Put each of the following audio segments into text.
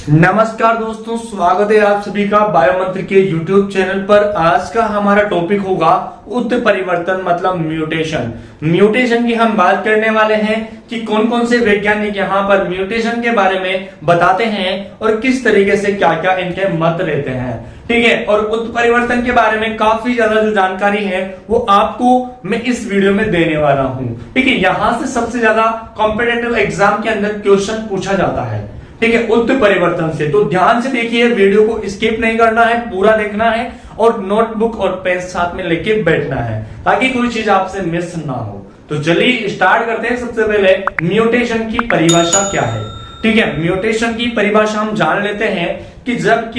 नमस्कार दोस्तों, स्वागत है आप सभी का बायोमंत्र के YouTube चैनल पर। आज का हमारा टॉपिक होगा उत्परिवर्तन मतलब म्यूटेशन। म्यूटेशन की हम बात करने वाले हैं कि कौन कौन से वैज्ञानिक यहाँ पर म्यूटेशन के बारे में बताते हैं और किस तरीके से क्या क्या इनके मत रहते हैं। ठीक है, और उत्परिवर्तन के बारे में काफी ज्यादा जो जानकारी है वो आपको मैं इस वीडियो में देने वाला हूँ। ठीक है, यहाँ से सबसे ज्यादा कॉम्पिटिटिव एग्जाम के अंदर क्वेश्चन पूछा जाता है। ठीक है, उत्परिवर्तन से तो ध्यान से देखिए, वीडियो को स्किप नहीं करना है, पूरा देखना है और नोटबुक और पेन साथ में लेके बैठना है ताकि कोई चीज आपसे मिस ना हो। तो चलिए स्टार्ट करते हैं। सबसे पहले म्यूटेशन की परिभाषा क्या है। ठीक है, म्यूटेशन की परिभाषा हम जान लेते हैं कि जब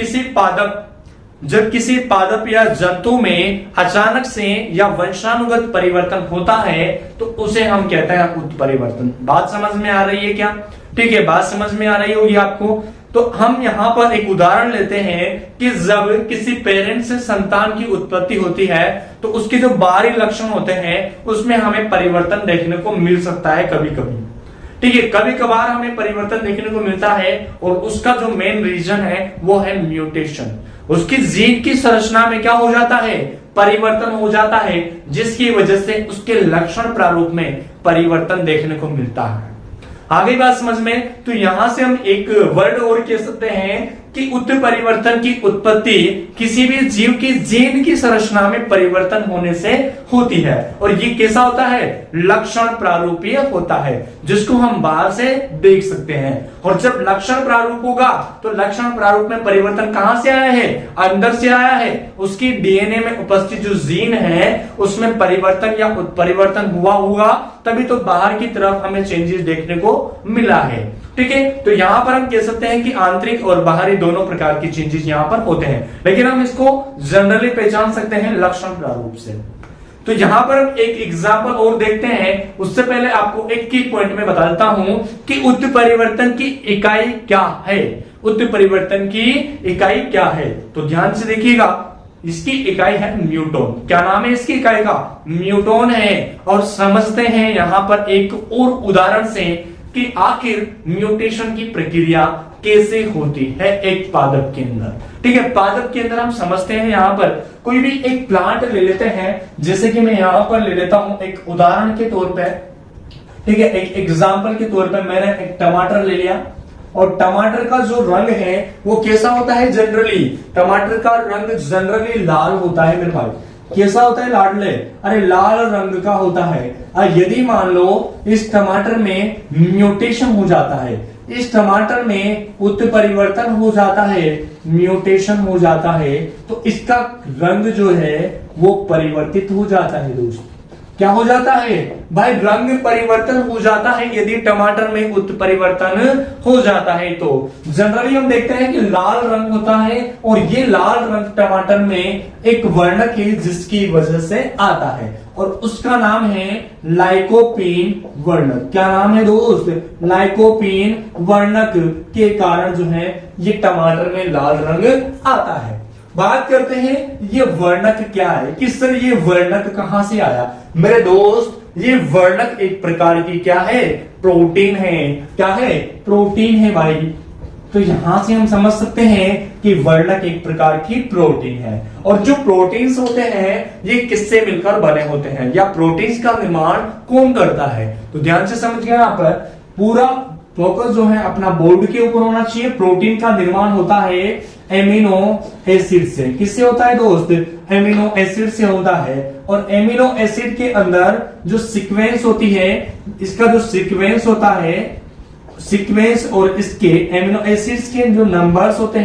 किसी पादप या जंतु में अचानक से या वंशानुगत परिवर्तन होता है तो उसे हम कहते हैं उत्परिवर्तन। बात समझ में आ रही है क्या? ठीक है, बात समझ में आ रही होगी आपको। तो हम यहाँ पर एक उदाहरण लेते हैं कि जब किसी पेरेंट से संतान की उत्पत्ति होती है तो उसके जो बाहरी लक्षण होते हैं उसमें हमें परिवर्तन देखने को मिल सकता है कभी कभी। ठीक है, कभी कभार हमें परिवर्तन देखने को मिलता है और उसका जो मेन रीजन है वो है म्यूटेशन। उसकी जीन की संरचना में क्या हो जाता है? परिवर्तन हो जाता है, जिसकी वजह से उसके लक्षण प्रारूप में परिवर्तन देखने को मिलता है। आगे बात समझ में, तो यहां से हम एक वर्ड और कह सकते हैं कि उत्परिवर्तन की उत्पत्ति किसी भी जीव की जीन की संरचना में परिवर्तन होने से होती है और ये कैसा होता है? लक्षण प्रारूपीय होता है, जिसको हम बाहर से देख सकते हैं। और जब लक्षण प्रारूप होगा तो लक्षण प्रारूप में परिवर्तन कहां से आया है? अंदर से आया है। उसकी डीएनए में उपस्थित जो जीन है उसमें परिवर्तन या उत्परिवर्तन हुआ होगा, तभी तो बाहर की तरफ हमें चेंजेस देखने को मिला है। ठीक है, तो यहां पर हम कह सकते हैं कि आंतरिक और बाहरी दोनों प्रकार की चेंजेस यहां पर होते हैं, लेकिन हम इसको जनरली पहचान सकते हैं लक्षण प्रारूप से। तो यहां पर हम एक एग्जांपल और देखते हैं। उससे पहले आपको एक की पॉइंट में बता देता हूं कि उत्परिवर्तन की इकाई क्या है। उत्परिवर्तन की इकाई क्या है तो ध्यान से देखिएगा, इसकी इकाई है न्यूटन। क्या नाम है इसकी इकाई का? न्यूटन है। और समझते हैं यहां पर एक और उदाहरण से कि आखिर म्यूटेशन की प्रक्रिया कैसे होती है एक पादप के अंदर। ठीक है, पादप के अंदर हम समझते हैं, यहां पर कोई भी एक प्लांट ले लेते हैं, जैसे कि मैं यहां पर ले लेता हूं एक उदाहरण के तौर पे। ठीक है, एक एग्जांपल के तौर पे मैंने एक टमाटर ले लिया और टमाटर का जो रंग है वो कैसा होता है? जनरली टमाटर का रंग जनरली लाल होता है मेरे भाई। कैसा होता है लाडले? अरे लाल रंग का होता है। यदि मान लो इस टमाटर में म्यूटेशन हो जाता है, इस टमाटर में उत्परिवर्तन हो जाता है, म्यूटेशन हो जाता है, तो इसका रंग जो है वो परिवर्तित हो जाता है। दोस्त क्या हो जाता है भाई? रंग परिवर्तन हो जाता है यदि टमाटर में उत्परिवर्तन हो जाता है। तो जनरली हम देखते हैं कि लाल रंग होता है और ये लाल रंग टमाटर में एक वर्णक है जिसकी वजह से आता है और उसका नाम है लाइकोपीन वर्णक। क्या नाम है दोस्त? लाइकोपीन वर्णक के कारण जो है ये टमाटर में लाल रंग आता है। बात करते हैं ये वर्णक क्या है, किस तरह ये वर्णक कहां से आया। मेरे दोस्त, ये वर्णक एक प्रकार की क्या है? प्रोटीन है। क्या है? प्रोटीन है भाई। तो यहां से हम समझ सकते हैं कि वर्णक एक प्रकार की प्रोटीन है। और जो प्रोटीन्स होते हैं ये किससे मिलकर बने होते हैं या प्रोटीन्स का निर्माण कौन करता है? तो ध्यान से समझिए, यहाँ पर पूरा फोकस जो है अपना बोर्ड के ऊपर होना चाहिए। प्रोटीन का निर्माण होता है एमिनो एसिड से। किससे होता है दोस्त? एमिनो एसिड से होता है। और एमिनो एसिड के अंदर जो सीक्वेंस होती है, इसका जो सीक्वेंस होता है, सीक्वेंस और इसके एमिनो एसिड्स के जो नंबर्स होते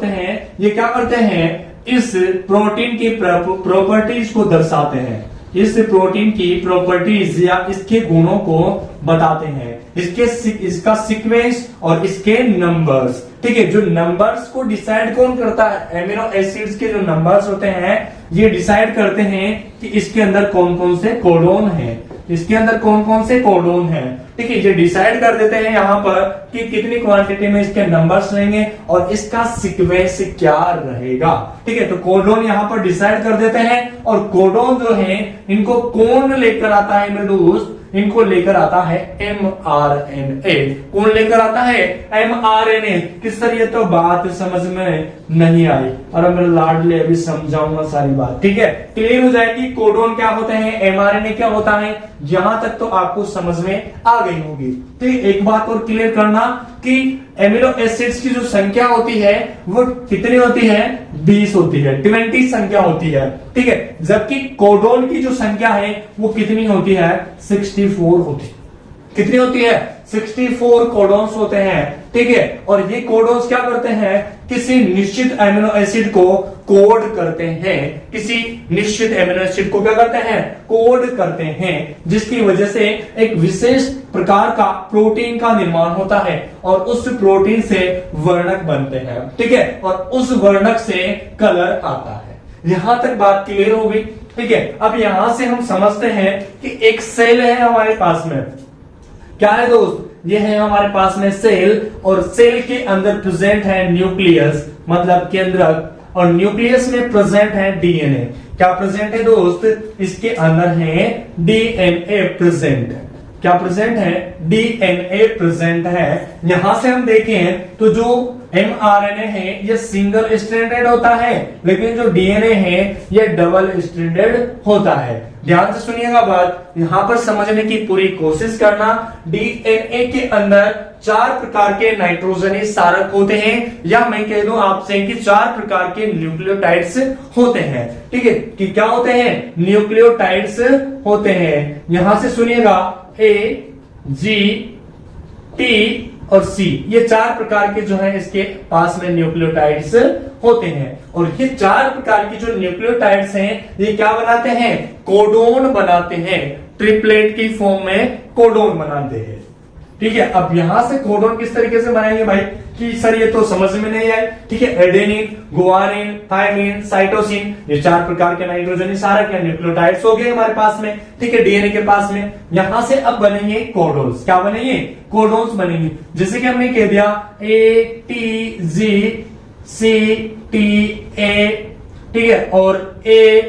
हैं, ये क्या करते हैं? इस प्रोटीन की प्रॉपर्टीज को दर्शाते हैं। इस प्रोटीन की प्रॉपर्टीज या इसके गुणों को बताते हैं, इसका सीक्वेंस और इसके नंबर्स। ठीक है, जो नंबर्स को डिसाइड कौन करता है? एमिनो एसिड्स के जो नंबर्स होते हैं ये डिसाइड करते हैं कि इसके अंदर कौन कौन से कोडोन है, इसके अंदर कौन कौन से कोडोन है। ठीक है, ये डिसाइड कर देते हैं यहाँ पर कि कितनी क्वांटिटी में इसके नंबर्स रहेंगे और इसका सीक्वेंस क्या रहेगा। ठीक है, तो कोडोन यहाँ पर डिसाइड कर देते हैं और कोडोन जो है इनको कौन लेकर आता है मेरे दोस्त? इनको लेकर आता है mRNA। कौन लेकर आता है? mRNA। किस तरह? ये तो बात समझ में नहीं आई और मैं लाडले अभी समझाऊंगा सारी बात, ठीक है, क्लियर हो जाएगी। कोडोन क्या होते हैं, mRNA क्या होता है, यहां तक तो आपको समझ में आ गई होगी। तो एक बात और क्लियर करना कि एमिनो एसिड्स की जो संख्या होती है वो कितनी होती है, 20 होती है, 20 संख्या होती है, ठीक है, जबकि कोडोन की जो संख्या है वो कितनी होती है, 64 होती है। कितनी होती है, 64 कोडोन्स होते हैं, ठीक है। और ये कोडोन्स क्या करते हैं, किसी निश्चित एमिनो एसिड को कोड करते हैं, किसी निश्चित एमिनो एसिड को क्या करते हैं, कोड करते हैं, जिसकी वजह से एक विशेष प्रकार का प्रोटीन का निर्माण होता है और उस प्रोटीन से वर्णक बनते हैं, ठीक है, और उस वर्णक से कलर आता है। यहां तक बात क्लियर हो गई, ठीक है। अब यहां से हम समझते हैं कि एक सेल है हमारे पास में, क्या है दोस्त, ये है हमारे पास में सेल, और सेल के अंदर प्रेजेंट है न्यूक्लियस, मतलब केंद्रक, और न्यूक्लियस में प्रेजेंट है डीएनए। क्या प्रेजेंट है दोस्त, इसके अंदर है डीएनए प्रेजेंट। क्या प्रेजेंट है, डीएनए प्रेजेंट है। यहां से हम देखें तो जो mRNA है ये सिंगल स्ट्रैंडेड होता है, लेकिन जो डीएनए है ये डबल स्ट्रैंडेड होता है। ध्यान से सुनिएगा बात, यहां पर समझने की पूरी कोशिश करना। डीएनए के अंदर 4 प्रकार के नाइट्रोजनी क्षारक होते हैं, या मैं कह दूं आपसे कि 4 प्रकार के न्यूक्लियोटाइड्स होते हैं, ठीक है, कि क्या होते हैं, न्यूक्लियोटाइड्स होते हैं। यहां से सुनिएगा, ए, जी, टी और सी, ये 4 प्रकार के जो है इसके पास में न्यूक्लियोटाइड्स होते हैं। और ये 4 प्रकार की जो न्यूक्लियोटाइड्स हैं ये क्या बनाते हैं, कोडोन बनाते हैं, ट्रिपलेट की फॉर्म में कोडोन बनाते हैं, ठीक है। अब यहां से कोडोन किस तरीके से बनाएंगे भाई, कि सर ये तो समझ में नहीं आए, ठीक है। एडेनिन, गुआनिन, थायमिन, साइटोसिन, ये 4 प्रकार के नाइट्रोजनी क्षारक या न्यूक्लियोटाइड्स हो गए हमारे पास में, ठीक है, डीएनए के पास में। यहां से अब बनेंगे कोडोन्स। क्या बनेंगे, कोडोन्स बनेंगे। जैसे कि हमने कह दिया ए, टी, जी, सी, टी, ए, ठीक है, और ए,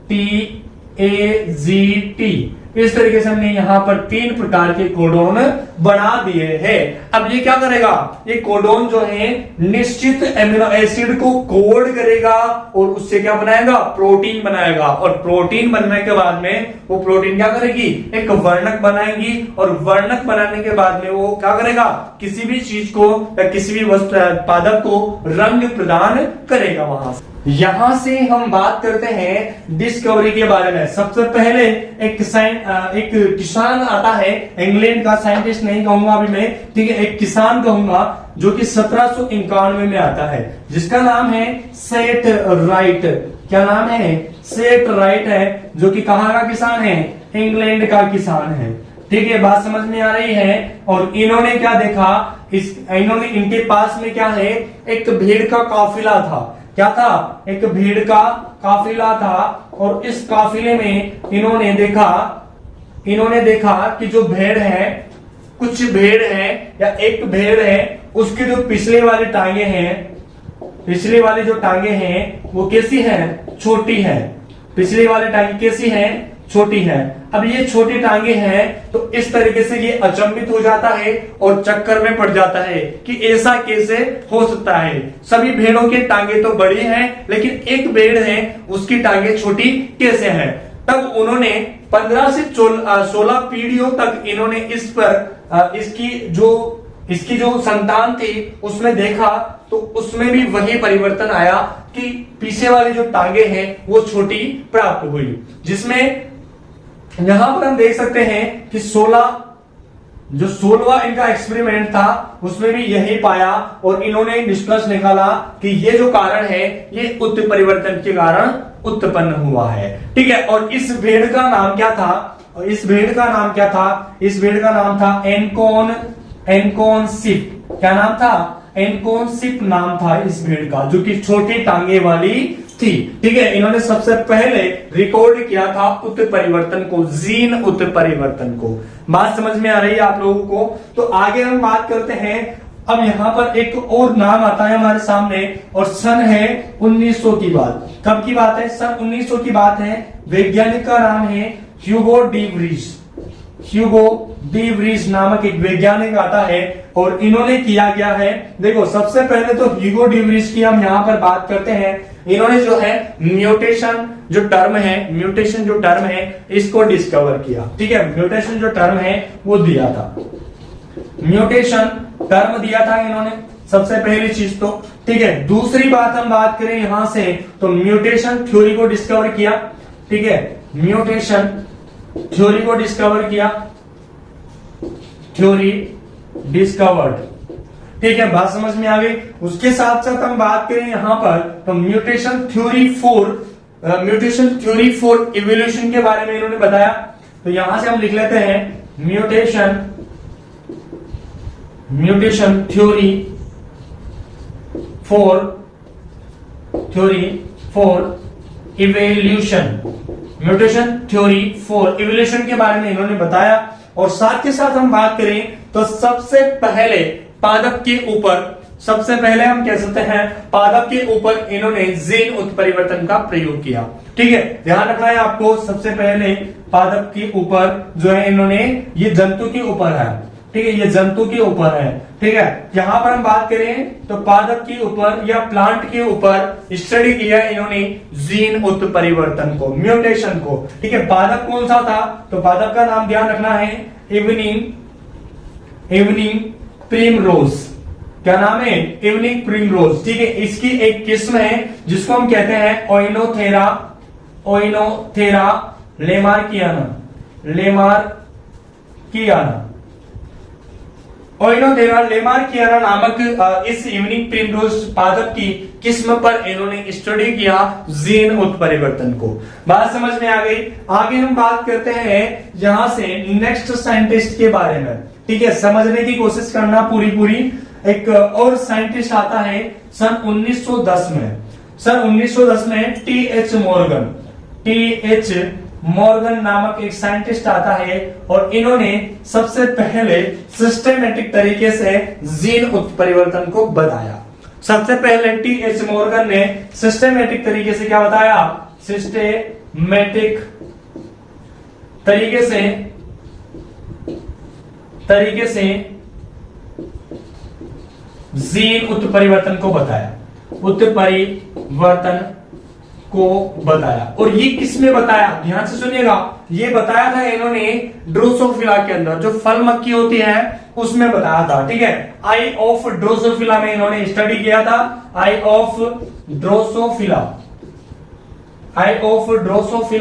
टी, ए, जी, टी, इस तरीके से हमने यहां पर 3 प्रकार के कोडोन बना दिए हैं। अब ये क्या करेगा, ये कोडोन जो है निश्चित एमिनो एसिड को कोड करेगा और उससे क्या बनाएगा, प्रोटीन बनाएगा, और प्रोटीन बनने के बाद में वो प्रोटीन क्या करेगी, एक वर्णक बनाएगी, और वर्णक बनाने के बाद में वो क्या करेगा, किसी भी चीज को या किसी भी वस्तु उत्पादक को रंग प्रदान करेगा। वहां से यहां से हम बात करते हैं डिस्कवरी के बारे में। सबसे पहले एक किसान आता है, इंग्लैंड का साइंटिस्ट नहीं कहूंगा अभी मैं, ठीक है, एक किसान कहूंगा, जो कि 1791 में आता है, जिसका नाम है सेट राइट। क्या नाम है, सेट राइट है, जो कि कहां का किसान है, इंग्लैंड का किसान है, ठीक है, बात समझ में आ रही है। और इन्होंने क्या देखा, इन्होंने इनके पास में क्या है, एक भेड़ का काफिला था। क्या था, एक भीड़ का काफिला था, और इस काफिले में इन्होंने देखा कि जो भेड़ है, कुछ भेड़ है या एक भेड़ है, उसकी जो पिछले वाली टांगे हैं, पिछली वाली जो टांगे हैं वो कैसी है, छोटी है। पिछली वाली टांगे कैसी है, छोटी है। अब ये छोटी टांगे हैं तो इस तरीके से ये अचंभित हो जाता है और चक्कर में पड़ जाता है कि ऐसा कैसे हो सकता है। सभी भेड़ों की टांगे तो बड़ी हैं, लेकिन एक भेड़ है उसकी टांगे छोटी कैसे हैं। तब उन्होंने 15 से 16 पीढ़ियों तक इन्होंने इस पर इसकी जो संतान थी उसमें देखा, तो उसमें भी वही परिवर्तन आया कि पीछे वाली जो टांगे हैं वो छोटी प्राप्त हुई। जिसमें यहां पर हम देख सकते हैं कि 16वां इनका एक्सपेरिमेंट था उसमें भी यही पाया, और इन्होंने निष्कर्ष निकाला कि ये जो कारण है ये उत्परिवर्तन के कारण उत्पन्न हुआ है, ठीक है। और इस भेड़ का नाम क्या था, इस भेड़ का नाम था एनकोनसिप। क्या नाम था, एनकोनसिप नाम था इस भेड़ का, जो कि छोटी टांगे वाली थी, ठीक है। इन्होंने सबसे पहले रिकॉर्ड किया था उत्परिवर्तन को, जीन उत्परिवर्तन को। बात समझ में आ रही है आप लोगों को। तो आगे हम बात करते हैं। अब यहां पर एक और नाम आता है हमारे सामने, और सन है 1900 की बात। कब की बात है, सन 1900 की बात है। वैज्ञानिक का नाम है Hugo de Vries. Hugo de Vries नामक एक वैज्ञानिक आता है और इन्होंने किया गया है, देखो सबसे पहले तो ह्यूगो डी व्रीज की हम यहां पर बात करते हैं। इन्होंने जो है म्यूटेशन जो टर्म है इसको डिस्कवर किया, ठीक है। म्यूटेशन जो टर्म है वो दिया था, म्यूटेशन टर्म दिया था इन्होंने, सबसे पहली चीज तो, ठीक है। दूसरी बात हम बात करें यहां से तो म्यूटेशन थ्योरी को डिस्कवर किया, ठीक है। म्यूटेशन थ्योरी को डिस्कवर किया, थ्योरी डिस्कवर्ड, ठीक है। बात समझ में आ गई। उसके साथ साथ हम बात करें यहां पर तो म्यूटेशन थ्योरी फॉर इवोल्यूशन के बारे में इन्होंने बताया। तो यहां से हम लिख लेते हैं mutation theory for evolution, mutation theory for evolution के बारे में इन्होंने बताया। और साथ के साथ हम बात करें तो सबसे पहले पादप के ऊपर, सबसे पहले हम कह सकते हैं पादप के ऊपर इन्होंने जीन उत्परिवर्तन का प्रयोग किया, ठीक है। ध्यान रखना है आपको, सबसे पहले पादप के ऊपर जो है इन्होंने, ये जंतु के ऊपर है, ठीक है, ये जंतु के ऊपर है, ठीक है। यहां पर हम बात करें तो पादप के ऊपर या प्लांट के ऊपर स्टडी किया इन्होंने जीन उत्परिवर्तन को, म्यूटेशन को, ठीक है। पादप कौन सा था तो पादप का नाम ध्यान रखना है इवनिंग प्रिमरोज, क्या नाम है इवनिंग प्रिमरोज, ठीक है। इसकी एक किस्म है जिसको हम कहते हैं ओइनोथेरा लेमार्कियाना नामक इस इवनिंग प्रिमरोज पादप की किस्म पर इन्होंने स्टडी किया जीन उत्परिवर्तन को। बात समझ में आ गई। आगे हम बात करते हैं यहां से नेक्स्ट साइंटिस्ट के बारे में, ठीक है। समझने की कोशिश करना पूरी। एक और साइंटिस्ट आता है सन 1910 में टी.एच. मॉर्गन नामक एक साइंटिस्ट आता है और इन्होंने सबसे पहले सिस्टेमेटिक तरीके से जीन उत्परिवर्तन को बताया। सबसे पहले टी.एच. मॉर्गन ने सिस्टेमेटिक तरीके से क्या बताया, सिस्टेमेटिक तरीके से जीन उत्परिवर्तन को बताया। और ये किसमें बताया, ध्यान से सुनिएगा, ये बताया था इन्होंने ड्रोसोफिला के अंदर, जो फल मक्खी होती है उसमें बताया था, ठीक है। आई ऑफ ड्रोसोफिला में इन्होंने स्टडी किया था, आई ऑफ ड्रोसोफिला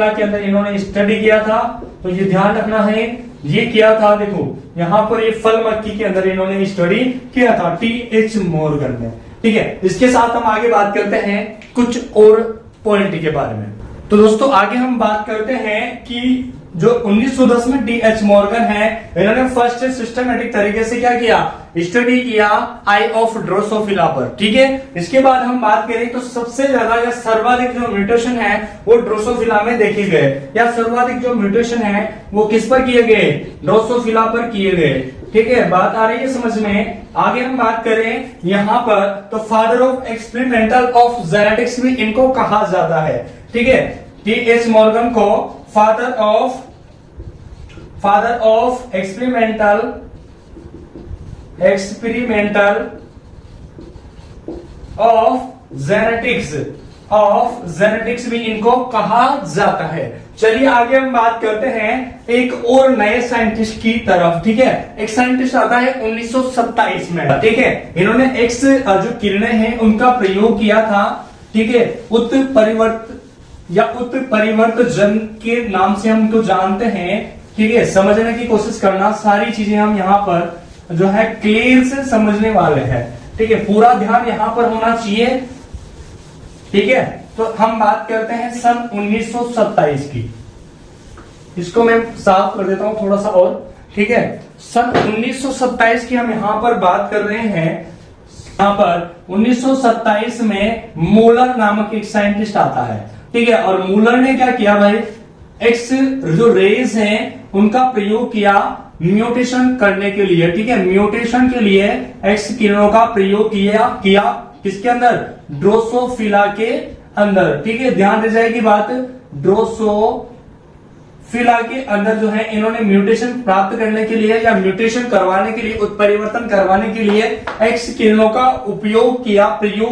के अंदर इन्होंने स्टडी किया था। तो ये ध्यान रखना है, ये किया था, देखो यहां पर ये फल मक्खी के अंदर इन्होंने स्टडी किया था टी.एच. मॉर्गन ने, ठीक है। इसके साथ हम आगे बात करते हैं कुछ और पॉइंट के बारे में। तो दोस्तों आगे हम बात करते हैं कि जो 1910 में टी.एच. मॉर्गन है, इन्होंने फर्स्ट सिस्टमेटिक तरीके से क्या किया, स्टडी किया आई ऑफ ड्रोसोफिला पर, ठीक है। इसके बाद हम बात करें तो सबसे ज्यादा या सर्वाधिक जो म्यूटेशन है वो ड्रोसोफिला में देखे गए, या सर्वाधिक जो म्यूटेशन है वो किस पर किए गए, ड्रोसोफिला पर किए गए, ठीक है। बात आ रही है समझ में। आगे हम बात करें यहां पर तो father of experimental of genetics भी इनको कहा जाता है, ठीक है। टी.एच. मॉर्गन को father of experimental of genetics भी इनको कहा जाता है। चलिए आगे हम बात करते हैं एक और नए साइंटिस्ट की तरफ, ठीक है। एक साइंटिस्ट आता है 1927 में, ठीक है। इन्होंने एक्स जो किरणें हैं उनका प्रयोग किया था, ठीक है। उत्परिवर्तजन के नाम से हम इनको जानते हैं, ठीक है। समझने की कोशिश करना, सारी चीजें हम यहाँ पर जो है क्लियर से समझने वाले हैं, ठीक है। पूरा ध्यान यहाँ पर होना चाहिए, ठीक है। तो हम बात करते हैं सन 1927 की, इसको मैं साफ कर देता हूं थोड़ा सा और, ठीक है। सन 1927 की हम यहां पर बात कर रहे हैं। यहां पर 1927 में मूलर नामक एक साइंटिस्ट आता है, ठीक है। और मूलर ने क्या किया भाई, एक्स जो रेज हैं उनका प्रयोग किया म्यूटेशन करने के लिए, ठीक है। म्यूटेशन के लिए एक्स किरणों का प्रयोग किया किसके अंदर, ड्रोसोफिला के अंदर, ठीक है। ध्यान रह जाएगी बात, ड्रोसोफिला फिला के अंदर जो है इन्होंने म्यूटेशन प्राप्त करने के लिए या म्यूटेशन करवाने के लिए, उत्परिवर्तन करवाने के लिए एक्स किरणों का प्रयोग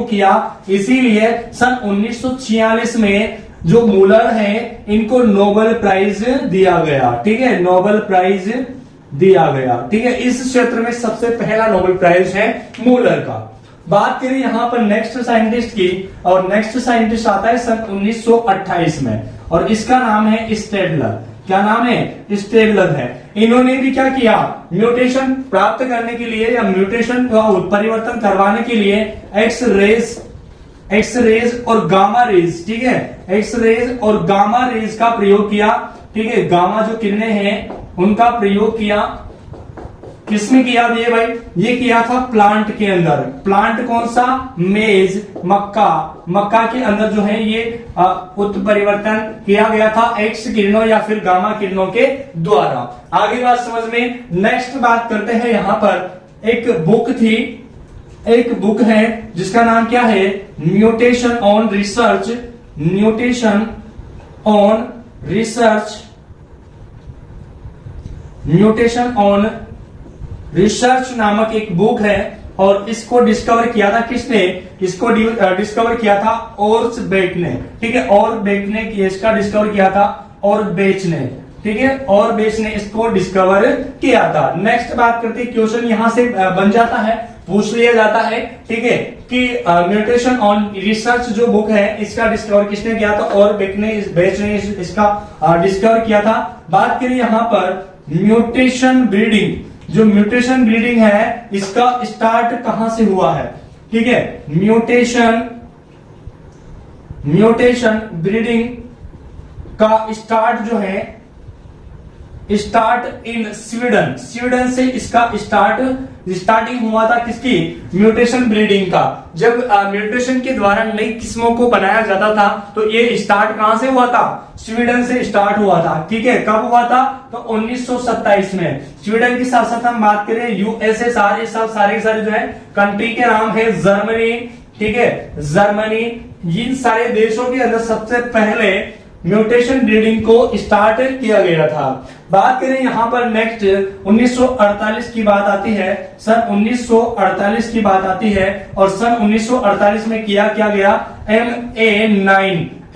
किया। इसीलिए सन 1946 में जो मूलर हैं इनको नोबेल प्राइज दिया गया। ठीक है, नोबेल प्राइज दिया गया। ठीक है, इस क्षेत्र में सबसे पहला नोबेल प्राइज है मूलर का। बात करें यहां पर नेक्स्ट साइंटिस्ट की, और नेक्स्ट साइंटिस्ट आता है सन 1928 में, और इसका नाम है स्टेडलर। क्या नाम है? स्टेडलर है। इन्होंने भी क्या किया, म्यूटेशन प्राप्त करने के लिए या म्यूटेशन का परिवर्तन करवाने के लिए एक्स रेज और गामा रेज, ठीक है, एक्स रेज और गामा रेज का प्रयोग किया। ठीक है, गामा जो किरणें हैं उनका प्रयोग किया। किसमें किया ये भाई? ये किया था प्लांट के अंदर। प्लांट कौन सा? मेज, मक्का के अंदर जो है ये उत्परिवर्तन किया गया था एक्स किरणों या फिर गामा किरणों के द्वारा। आगे बात समझ में। नेक्स्ट बात करते हैं, यहां पर एक बुक थी, एक बुक है जिसका नाम क्या है? Mutation on research, mutation on research, mutation on research नामक एक बुक है। और इसको डिस्कवर किया था किसने? इसको डिस्कवर किया था ऑर्सबेक ने। ठीक है, ऑर्सबेक ने इसका डिस्कवर किया था, ऑर्सबेक ने। ठीक है, ऑर्सबेक ने इसको डिस्कवर किया था। नेक्स्ट बात करते हैं, क्वेश्चन यहां से बन जाता है, पूछ लिया जाता है। ठीक है, कि म्यूटेशन ऑन रिसर्च जो बुक है इसका डिस्कवर किसने किया था? ऑर्सबेक ने, बेच ने इसका डिस्कवर किया था। बात करें यहां पर म्यूटेशन ब्रीडिंग, जो म्यूटेशन ब्रीडिंग है इसका स्टार्ट कहां से हुआ है? ठीक है, म्यूटेशन ब्रीडिंग का स्टार्ट जो है, स्टार्ट इन स्वीडन, स्वीडन से इसका स्टार्टिंग हुआ था। किसकी? म्यूटेशन ब्रीडिंग का। जब म्यूटेशन के द्वारा नई किस्मों को बनाया जाता था तो ये स्टार्ट कहां से हुआ था? स्वीडन से स्टार्ट हुआ था। ठीक है, कब हुआ था? तो 1927 में। स्वीडन के साथ साथ हम बात करें यूएसएसआर, ये सब सारे जो है कंट्री के नाम है। जर्मनी, ठीक है, जर्मनी, इन सारे देशों के अंदर सबसे पहले म्यूटेशन ब्रीडिंग को स्टार्ट किया गया था। बात करें यहां पर नेक्स्ट 1948 की बात आती है, सन 1948 की बात आती है। और सन 1948 में क्या गया?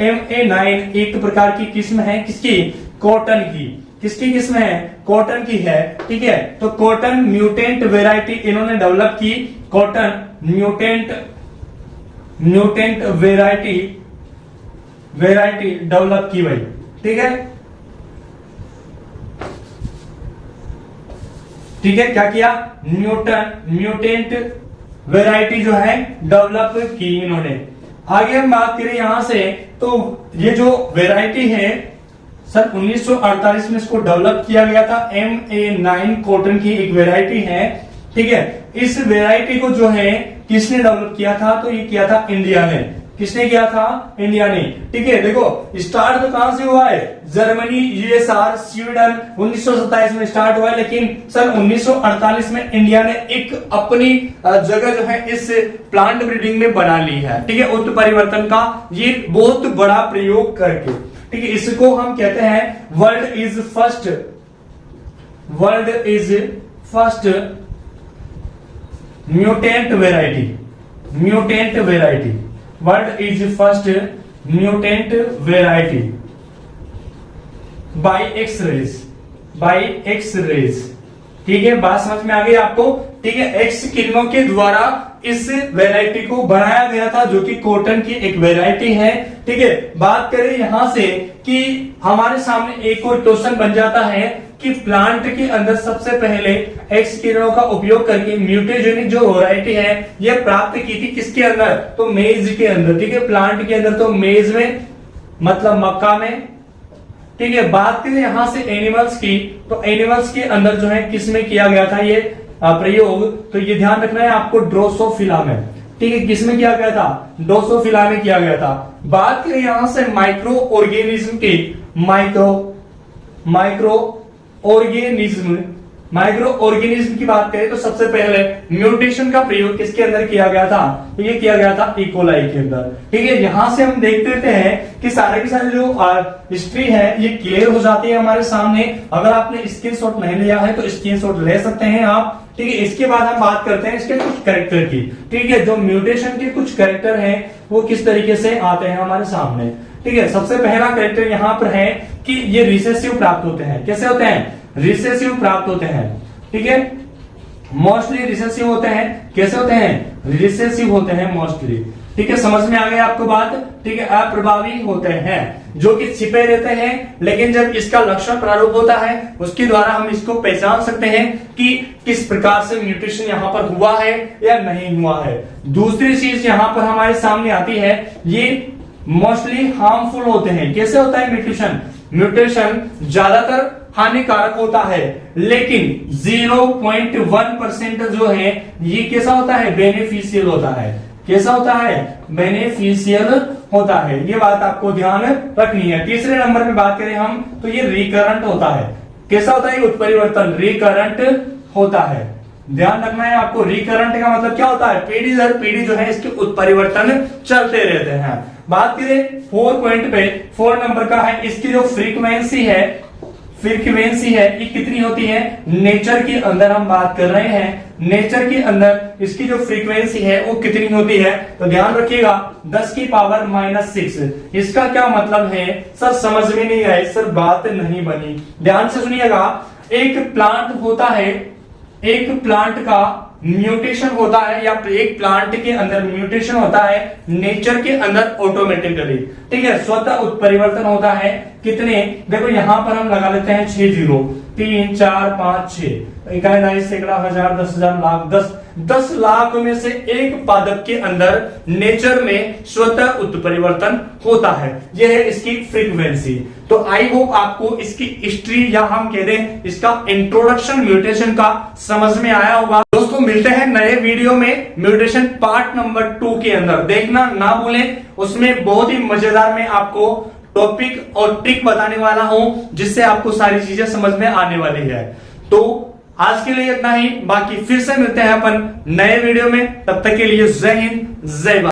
MA9 एक प्रकार की किस्म है, किसकी? कॉटन की। किसकी किस्म है? कॉटन की है। ठीक है, तो कॉटन म्यूटेंट वेराइटी इन्होंने डेवलप की। कॉटन म्यूटेंट वेराइटी डेवलप की भाई। ठीक है, ठीक है, क्या किया? म्यूटेंट वेराइटी जो है डेवलप की इन्होंने। आगे हम बात करें यहां से, तो ये जो वेराइटी है सन 1948 में इसको डेवलप किया गया था। MA9 कॉटन की एक वेराइटी है। ठीक है, इस वेराइटी को जो है किसने डेवलप किया था? तो ये किया था इंडिया ने। किसने किया था? इंडिया ने। ठीक है, देखो स्टार्ट तो कहां से हुआ है? जर्मनी, यूएसआर, स्वीडन 1927 में स्टार्ट हुआ है, लेकिन सन 1948 में इंडिया ने एक अपनी जगह जो है इस प्लांट ब्रीडिंग में बना ली है। ठीक है, उत्परिवर्तन का ये बहुत बड़ा प्रयोग करके। ठीक है, इसको हम कहते हैं world is first mutant variety. World is first mutant variety by X rays. ठीक है, बात समझ में आ गई आपको? ठीक है, एक्स किरणों के द्वारा इस वेराइटी को बनाया गया था, जो कि कॉटन की एक वेराइटी है। ठीक है, बात करें यहां से कि हमारे सामने एक और क्वेश्चन बन जाता है कि प्लांट के अंदर सबसे पहले एक्स किरणों का उपयोग करके म्यूटेजेनिक जो वेराइटी है यह प्राप्त की थी किसके अंदर? तो मेज के अंदर। ठीक है, प्लांट के अंदर, तो मेज में मतलब मक्का में। ठीक है, बात करें यहां से एनिमल्स की, तो एनिमल्स के अंदर जो है किसमें किया गया था ये प्रयोग? तो ये ध्यान रखना है आपको, ड्रोसोफिला में। ठीक है, किसमें किया गया था? ड्रोसोफिला में किया गया था। बात करें यहां से माइक्रो ऑर्गेनिज्म की, माइक्रो ऑर्गेनिज्म माइक्रो ऑर्गेनिज्म की बात करें तो सबसे पहले म्यूटेशन का प्रयोग किसके अंदर किया गया था? तो ये किया गया था इकोलाई के अंदर। ठीक है, यहां से हम देखते रहते हैं कि सारे के सारे जो हिस्ट्री है ये क्लियर हो जाती है हमारे सामने। अगर आपने स्क्रीनशॉट नहीं लिया है तो स्क्रीनशॉट ले सकते हैं आप। ठीक है, इसके बाद हम बात करते हैं इसके कुछ कैरेक्टर की। ठीक है, जो म्यूटेशन के कुछ कैरेक्टर हैं वो किस तरीके से आते हैं हमारे सामने। ठीक है, सबसे पहला कैरेक्टर यहाँ पर है कि ये रिसेसिव प्राप्त होते हैं। कैसे होते हैं? रिसेसिव प्राप्त होते हैं। ठीक है, मोस्टली रिसेसिव होते हैं। कैसे होते हैं? रिसेसिव होते हैं मोस्टली। ठीक है, समझ में आ गया आपको बात? ठीक है, अप्रभावी होते हैं, जो कि छिपे रहते हैं, लेकिन जब इसका लक्षण प्रारूप होता है उसके द्वारा हम इसको पहचान सकते हैं कि किस प्रकार से म्यूटेशन यहाँ पर हुआ है या नहीं हुआ है। दूसरी चीज यहाँ पर हमारे सामने आती है, ये मोस्टली हार्मफुल होते हैं। कैसे होता है म्यूटेशन? म्यूटेशन ज्यादातर हानिकारक होता है, लेकिन 0.1% जो है ये कैसा होता है? बेनिफिशियल होता है। कैसा होता है? बेनिफिशियल होता है। ये बात आपको ध्यान रखनी है। तीसरे नंबर पे बात करें हम तो ये रिकरेंट होता है। कैसा होता है? उत्परिवर्तन रिकरेंट होता है। ध्यान रखना है आपको, रिकरेंट का मतलब क्या होता है? पीढ़ी दर पीढ़ी जो है इसके उत्परिवर्तन चलते रहते हैं। बात करें 4 पॉइंट पे, 4 नंबर का है, इसकी जो फ्रीक्वेंसी है ये कितनी होती है? नेचर के अंदर हम बात कर रहे हैं, नेचर के अंदर इसकी जो फ्रीक्वेंसी है वो कितनी होती है? तो ध्यान रखिएगा 10 की पावर -6। इसका क्या मतलब है? सर समझ में नहीं आए, सर बात नहीं बनी। ध्यान से सुनिएगा, एक प्लांट होता है, एक प्लांट का म्यूटेशन होता है या एक प्लांट के अंदर म्यूटेशन होता है नेचर के अंदर ऑटोमेटिकली। ठीक है, स्वतः उत्परिवर्तन होता है। कितने? देखो यहां पर हम लगा लेते हैं 6 0, 3 4 5 6, इकाई दाई सैकड़ा हजार 10,000 लाख 10 लाख में से एक पादप के अंदर नेचर में स्वतः उत्परिवर्तन होता है। यह है इसकी फ्रीक्वेंसी। तो आई होप आपको इसकी हिस्ट्री या हम कह दें इसका इंट्रोडक्शन म्यूटेशन का समझ में आया होगा। दोस्तों मिलते हैं नए वीडियो में म्यूटेशन पार्ट नंबर 2 के अंदर। देखना ना भूलें, उसमें बहुत ही मजेदार में आपको टॉपिक और ट्रिक बताने वाला हूं जिससे आपको सारी चीजें समझ में आने वाली है। तो आज के लिए इतना ही, बाकी फिर से मिलते हैं अपन नए वीडियो में। तब तक के लिए जय हिंद, जय भारत।